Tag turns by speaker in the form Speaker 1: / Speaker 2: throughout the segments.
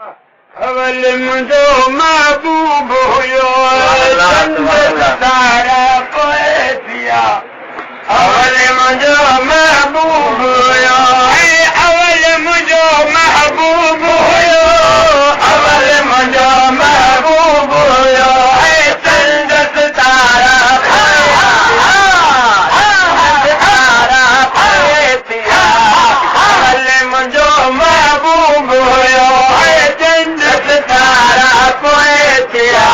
Speaker 1: अवल मुंहिंजो महबूब हुयो तारा पोइ थिया अवल मुंहिंजो महबूब हुयो अवल मुंहिंजो महबूब हुयो अवल मुंहिंजो महबूब हुयो चंदस तारा तारा पोइ थिया अवल मुंहिंजो महबूब हुयो तारा पोइ थिया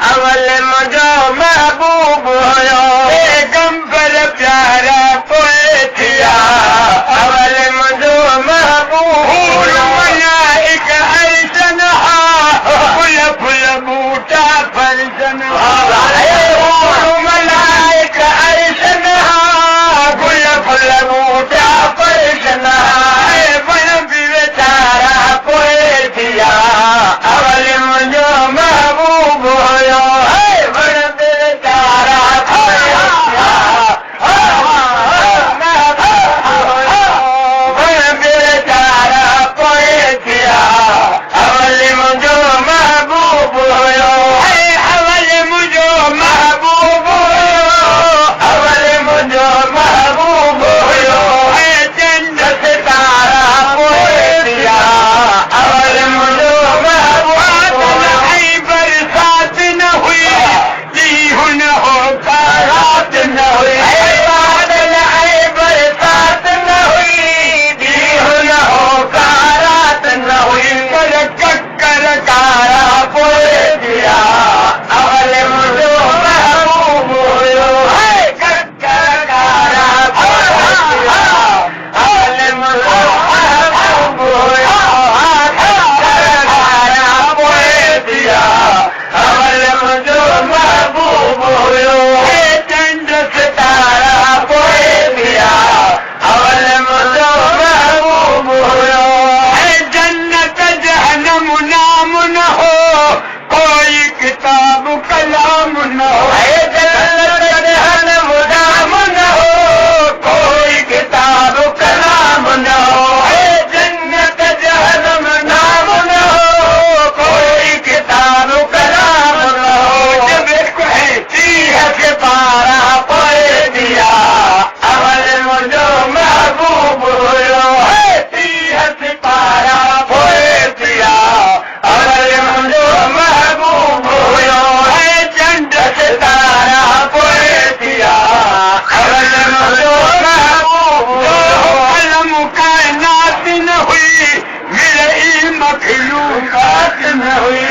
Speaker 1: अवल मुंहिंजो महबूब हुयो पैगंबर प्यारा पोइ थिया अवल मुंहिंजो महबूब हुयो मलाइक अर्शन हा फुल फुल बूटा फर्जन मलाइक अर्शन हा फुल फुल बूटा फर्जन बण बि वीचारा पोइ थिया अवल मुंहिंजो महबूब हुयो बण बि वीचारा पोइ थिया बण बि वीचारा पोइ थिया अवल मुंहिंजो महबूब हुयो अवल मुंहिंजो महबूब हुयो अवल मुंहिंजो महबूब हुयो चंड सितारा पोइ थिया अवल मुंहिंजो महबूब बरसात न हुई ॾींहुं न हो का रात न हुई बादल बरसात न हुई ॾींहुं न हो का रात न हुई पर कक्कर कारा पोइ थिया अवल मुंहिंजो महबूब हुयो कक्कर कारा पोइ थिया अवल मुंहिंजो महबूब हुयो कक्कर कारा पोइ थिया अवल मुंहिंजो महबूब हुयो चंड सितारा पोइ थिया अवल मुंहिंजो महबूब हुयो जन्नत जहन्नम नाम न हो कोई किताब कलाम न हो जन्नत जहन्नम नाम न हो कोई किताब कलाम न हो जन्नत जहन्नम नाम न हो कोई किताब कलाम न हो जब से पारा पोइ दिया अवल मुंहिंजो महबूब हुयो 30 पारा पोइ दिया अवल मुंहिंजो महबूब हुयो चंड सितारा पोइ दिया अवल मुंहिंजो महबूब हुयो कलम काइनात न हुई मिलई मखलूकात न हुई